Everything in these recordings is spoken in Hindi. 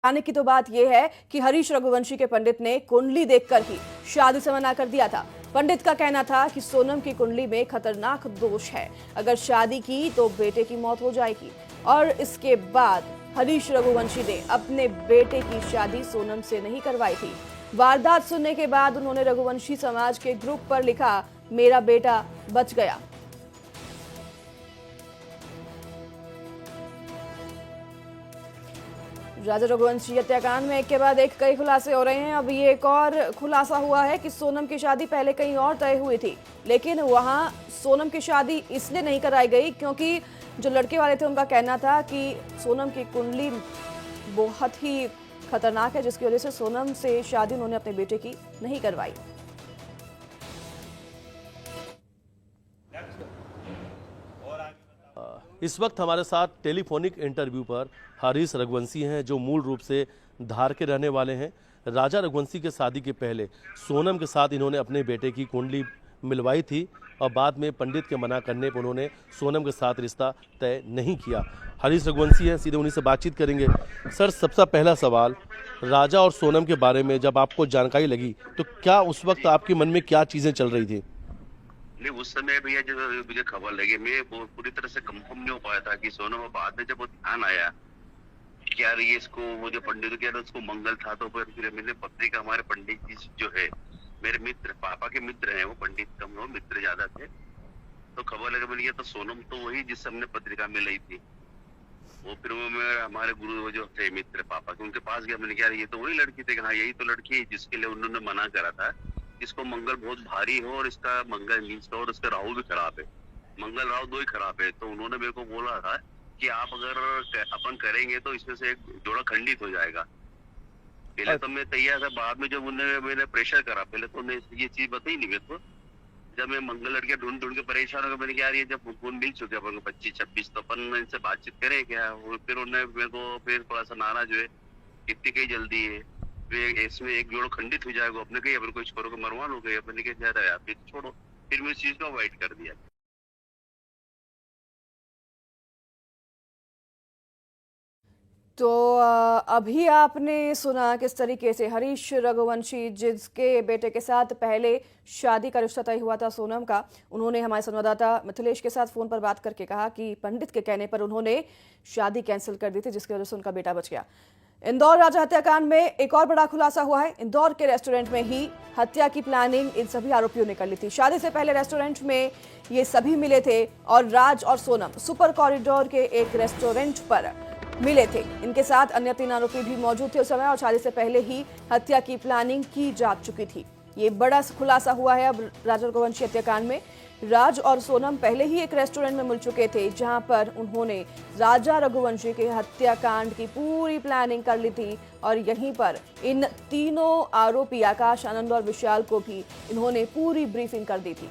आने की तो बात यह है कि हरीश रघुवंशी के पंडित ने कुंडली देखकर ही शादी से मना कर दिया था। पंडित का कहना था कि सोनम की कुंडली में खतरनाक दोष है, अगर शादी की तो बेटे की मौत हो जाएगी। और इसके बाद हरीश रघुवंशी ने अपने बेटे की शादी सोनम से नहीं करवाई थी। वारदात सुनने के बाद उन्होंने रघुवंशी समाज के ग्रुप पर लिखा, मेरा बेटा बच गया। राजा रघुवंशी हत्याकांड में एक के बाद एक कई खुलासे हो रहे हैं। अब ये एक और खुलासा हुआ है कि सोनम की शादी पहले कहीं और तय हुई थी, लेकिन वहां सोनम की शादी इसलिए नहीं कराई गई क्योंकि जो लड़के वाले थे उनका कहना था कि सोनम की कुंडली बहुत ही खतरनाक है, जिसकी वजह से सोनम से शादी उन्होंने अपने बेटे की नहीं करवाई। इस वक्त हमारे साथ टेलीफोनिक इंटरव्यू पर हरीश रघुवंशी हैं, जो मूल रूप से धार के रहने वाले हैं। राजा रघुवंशी के शादी के पहले सोनम के साथ इन्होंने अपने बेटे की कुंडली मिलवाई थी और बाद में पंडित के मना करने पर उन्होंने सोनम के साथ रिश्ता तय नहीं किया। हरीश रघुवंशी हैं, सीधे उन्हीं से बातचीत करेंगे। सर, सबसे पहला सवाल, राजा और सोनम के बारे में जब आपको जानकारी लगी तो क्या उस वक्त आपके मन में क्या चीज़ें चल रही थी? नहीं, उस समय भैया जब मुझे खबर लगी, मैं पूरी तरह से कंफर्म नहीं हो पाया था कि सोनम। बाद में जब वो ध्यान आया कि यार ये इसको, वो जो पंडित कह रहे उसको मंगल था, तो फिर मैंने पत्रिका, हमारे पंडित जी जो है मेरे मित्र, पापा के मित्र हैं, वो पंडित कम हो, मित्र ज्यादा थे, तो खबर लगा मिल गया। तो सोनम तो वही जिससे हमने पत्रिका में ली थी, वो फिर वो मैं हमारे गुरु जो थे मित्र पापा के, उनके पास गया। मैंने कहा ये तो वही लड़की थी। हाँ, यही तो लड़की है जिसके लिए उन्होंने मना करा था, इसको मंगल बहुत भारी हो और इसका मंगल मीन्स और इसका राहु भी खराब है, मंगल राहु दो ही खराब है। तो उन्होंने मेरे को बोला था कि आप अगर अपन करेंगे तो इसमें से एक जोड़ा खंडित हो जाएगा। पहले तो मैं तैयार था, बाद में जब मैंने प्रेशर करा, पहले तो उन्हें ये चीज बताई नहीं मेरे को। जब मैं मंगल लड़के ढूंढ ढूंढ के परेशान हो गया, मैंने कहा यार ये जब फोन मिल चुके अपन को 25-26, तो अपन इनसे बातचीत करें क्या। फिर उन्होंने मेरे को फिर थोड़ा सा नाराज हुए, इतनी कहीं जल्दी है, इसमें एक जोड़ खंडित हो जाएगा, अपने कहीं अपन को छोड़ो को मरवा लो गए, अपने कहा ज्यादा यार फिर छोड़ो। फिर मैं इस चीज को अवॉइड कर दिया। तो अभी आपने सुना किस तरीके से हरीश रघुवंशी, जिसके बेटे के साथ पहले शादी का रिश्ता तय हुआ था सोनम का, उन्होंने हमारे संवाददाता मिथिलेश के साथ फोन पर बात करके कहा कि पंडित के कहने पर उन्होंने शादी कैंसिल कर दी थी, जिसकी वजह से उनका बेटा बच गया। इंदौर राजा हत्याकांड में एक और बड़ा खुलासा हुआ है। इंदौर के रेस्टोरेंट में ही हत्या की प्लानिंग इन सभी आरोपियों ने कर ली थी। शादी से पहले रेस्टोरेंट में ये सभी मिले थे और राज और सोनम सुपर कॉरिडोर के एक रेस्टोरेंट पर मिले थे। इनके साथ अन्य 3 आरोपी भी मौजूद थे उस समय, और शादी से पहले ही हत्या की प्लानिंग की जा चुकी थी। ये बड़ा खुलासा हुआ है अब राजा रघुवंशी हत्याकांड में। राज और सोनम पहले ही एक रेस्टोरेंट में मिल चुके थे, जहां पर उन्होंने राजा रघुवंशी के हत्याकांड की पूरी प्लानिंग कर ली थी, और यहीं पर इन तीनों आरोपी आकाश, आनंद और विशाल को भी इन्होंने पूरी ब्रीफिंग कर दी थी।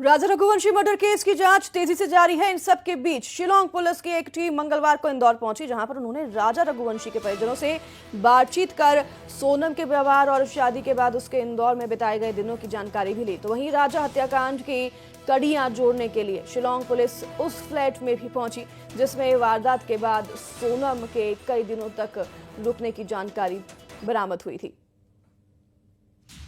राजा रघुवंशी मर्डर केस की जांच तेजी से जारी है। इन सब के बीच शिलोंग पुलिस की एक टीम मंगलवार को इंदौर पहुंची, जहां पर उन्होंने राजा रघुवंशी के परिजनों से बातचीत कर सोनम के व्यवहार और शादी के बाद उसके इंदौर में बिताए गए दिनों की जानकारी भी ली। तो वहीं राजा हत्याकांड की कड़ियां जोड़ने के लिए शिलोंग पुलिस उस फ्लैट में भी पहुंची, जिसमें वारदात के बाद सोनम के कई दिनों तक रुकने की जानकारी बरामद हुई थी।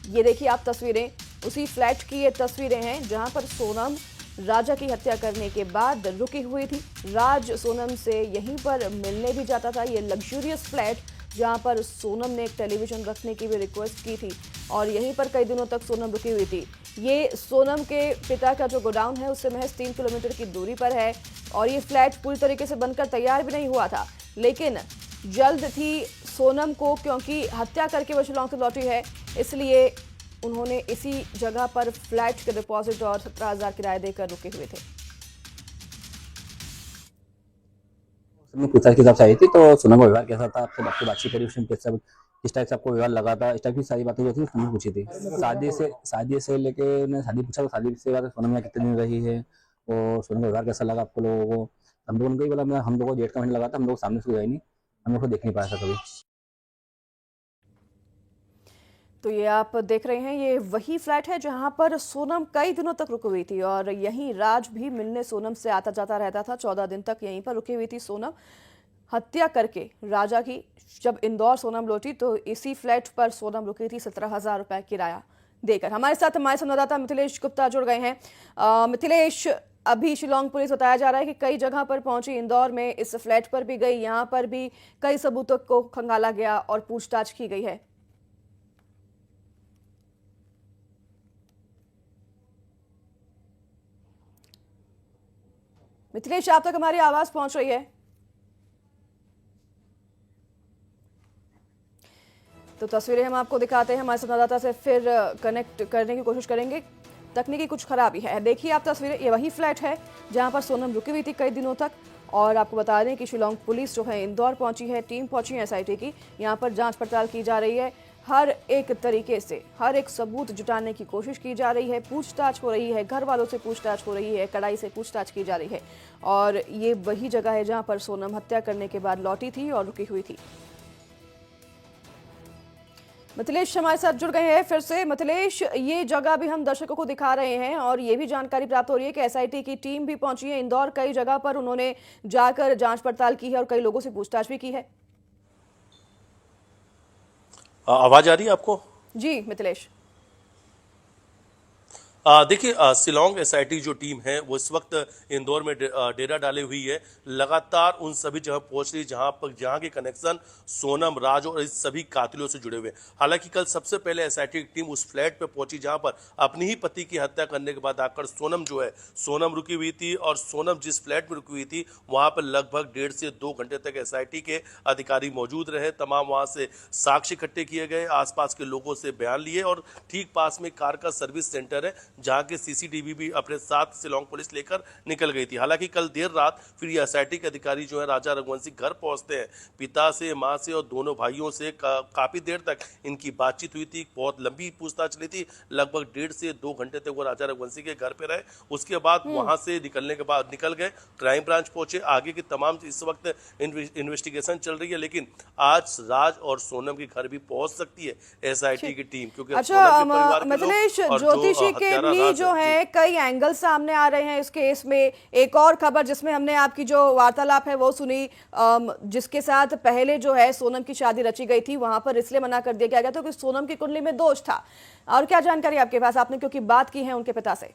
ये देखिए आप तस्वीरें, उसी फ्लैट की ये तस्वीरें हैं जहां पर सोनम राजा की हत्या करने के बाद रुकी हुई थी। राज सोनम से यहीं पर मिलने भी जाता था। ये लग्जूरियस फ्लैट जहां पर सोनम ने एक टेलीविजन रखने की भी रिक्वेस्ट की थी, और यहीं पर कई दिनों तक सोनम रुकी हुई थी। ये सोनम के पिता का जो गोडाउन है उससे महज 3 किलोमीटर की दूरी पर है, और ये फ्लैट पूरी तरीके से बनकर तैयार भी नहीं हुआ था, लेकिन जल्द थी सोनम को, क्योंकि हत्या करके वो शिलोंग से लौटी है, इसलिए उन्होंने इसी जगह पर फ्लैट के डिपॉजिट और 17,000 किराया देकर रुके हुए थे। पूछताछ के हिसाब से आई थी, तो सोनम का व्यवहार कैसा था, आपसे बातचीत करी, उसने कैसा, किस टाइप से आपको व्यवहार लगा था, इस टाइप की सारी बातें जो थी सोनम पूछी थी। शादी से लेके शादी पूछा, तो शादी से बाद सोनम में कितने दिन रही है और सोनम का व्यवहार कैसा लगा आपको लोगों को, हम लोगों को ही बोला, हम लोग को गेट का मैंने लगा था, हम लोग सामने से गए नहीं, हम लोग को देख नहीं पाया था कभी। तो ये आप देख रहे हैं, ये वही फ्लैट है जहां पर सोनम कई दिनों तक रुकी हुई थी और यहीं राज भी मिलने सोनम से आता जाता रहता था। 14 दिन तक यहीं पर रुकी हुई थी सोनम। हत्या करके राजा की जब इंदौर सोनम लौटी तो इसी फ्लैट पर सोनम रुकी थी 17,000 रुपए किराया देकर। हमारे साथ हमारे संवाददाता मिथिलेश गुप्ता जुड़ गए हैं। मिथिलेश, अभी शिलोंग पुलिस बताया जा रहा है कि कई जगह पर पहुंची, इंदौर में इस फ्लैट पर भी गई, यहाँ पर भी कई सबूतों को खंगाला गया और पूछताछ की गई है। मिथिलेश, आप तक हमारी आवाज पहुंच रही है? तो तस्वीरें हम आपको दिखाते हैं, हमारे संवाददाता से फिर कनेक्ट करने की कोशिश करेंगे। तकनीकी कुछ खराबी है। देखिए आप तस्वीरें, ये वही फ्लैट है जहां पर सोनम रुकी हुई थी कई दिनों तक। और आपको बता दें कि शिलोंग पुलिस जो है इंदौर पहुंची है, टीम पहुंची है एसआईटी की। यहाँ पर जांच पड़ताल की जा रही है, हर एक तरीके से हर एक सबूत जुटाने की कोशिश की जा रही है, पूछताछ हो रही है, घर वालों से पूछताछ हो रही है, कड़ाई से पूछताछ की जा रही है। और ये वही जगह है जहां पर सोनम हत्या करने के बाद लौटी थी और रुकी हुई थी। मिथिलेश हमारे साथ जुड़ गए हैं फिर से। मिथिलेश, ये जगह भी हम दर्शकों को दिखा रहे हैं और ये भी जानकारी प्राप्त हो रही है कि एसआईटी की टीम भी पहुंची है इंदौर। कई जगह पर उन्होंने जाकर जांच पड़ताल की है और कई लोगों से पूछताछ भी की है। आवाज आ रही है आपको? जी मिथिलेश। देखिए, शिलोंग एसआईटी जो टीम है वो इस वक्त इंदौर में डेरा डाले हुई है। लगातार उन सभी जगह पहुंच रही है जहां के कनेक्शन सोनम, राज और इस सभी कातिलों से जुड़े हुए हैं। हालांकि कल सबसे पहले एसआईटी की टीम उस फ्लैट पे पहुंची जहां पर अपनी ही पति की हत्या करने के बाद आकर सोनम रुकी हुई थी। और सोनम जिस फ्लैट में रुकी हुई थी वहां पर लगभग 1.5 से 2 घंटे तक एसआईटी के अधिकारी मौजूद रहे। तमाम वहां से साक्ष्य इकट्ठे किए गए, आसपास के लोगों से बयान लिए और ठीक पास में कार का सर्विस सेंटर है जहां के सीसीटीवी भी अपने साथ शिलोंग पुलिस लेकर निकल गई थी। हालांकि कल देर रात फिर ये एसआईटी के अधिकारी जो है राजा रघुवंशी घर पहुंचते हैं। पिता से, मां से और दोनों भाइयों से काफी देर तक इनकी बातचीत हुई थी, बहुत लंबी पूछताछ चली थी। लगभग 1.5 से 2 घंटे तक वो राजा रघुवंशी के घर पे रहे। उसके बाद वहां से निकलने के बाद निकल गए, क्राइम ब्रांच पहुंचे। आगे की तमाम इस वक्त इन्वेस्टिगेशन चल रही है, लेकिन आज राज और सोनम के घर भी पहुंच सकती है एसआईटी की टीम, क्योंकि अच्छा मिथिलेश, ज्योतिषी के भी जो है कई एंगल सामने आ रहे हैं इस केस में। एक और खबर जिसमें हमने आपकी जो वार्तालाप है वो सुनी, जिसके साथ पहले जो है सोनम की शादी रची गई थी, वहां पर इसलिए मना कर दिया गया था क्योंकि सोनम की कुंडली में दोष था। और क्या जानकारी आपके पास, आपने क्योंकि बात की है उनके पिता से?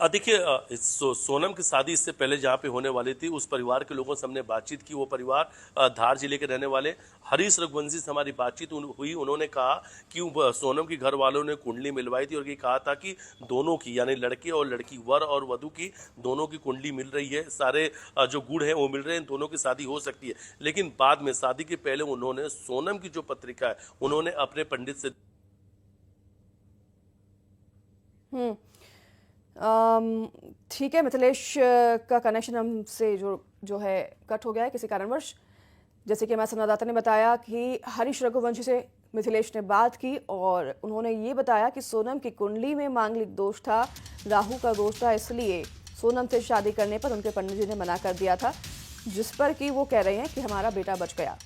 देखिए, सोनम की शादी इससे पहले जहाँ पे होने वाली थी उस परिवार के लोगों से हमने बातचीत की। वो परिवार धार जिले के रहने वाले हरीश रघुवंशी से हमारी बातचीत हुई। उन्होंने कहा कि सोनम के घर वालों ने कुंडली मिलवाई थी और ये कहा था कि दोनों की, यानी लड़के और लड़की, वर और वधू की, दोनों की कुंडली मिल रही है, सारे जो गुण है वो मिल रहे हैं, दोनों की शादी हो सकती है। लेकिन बाद में शादी के पहले उन्होंने सोनम की जो पत्रिका है उन्होंने अपने पंडित से ठीक है, मिथिलेश का कनेक्शन हमसे जो है कट हो गया है किसी कारणवश। जैसे कि हमारे संवाददाता ने बताया कि हरीश रघुवंशी से मिथिलेश ने बात की और उन्होंने ये बताया कि सोनम की कुंडली में मांगलिक दोष था, राहु का दोष था, इसलिए सोनम से शादी करने पर उनके पंडित जी ने मना कर दिया था, जिस पर कि वो कह रहे हैं कि हमारा बेटा बच गया।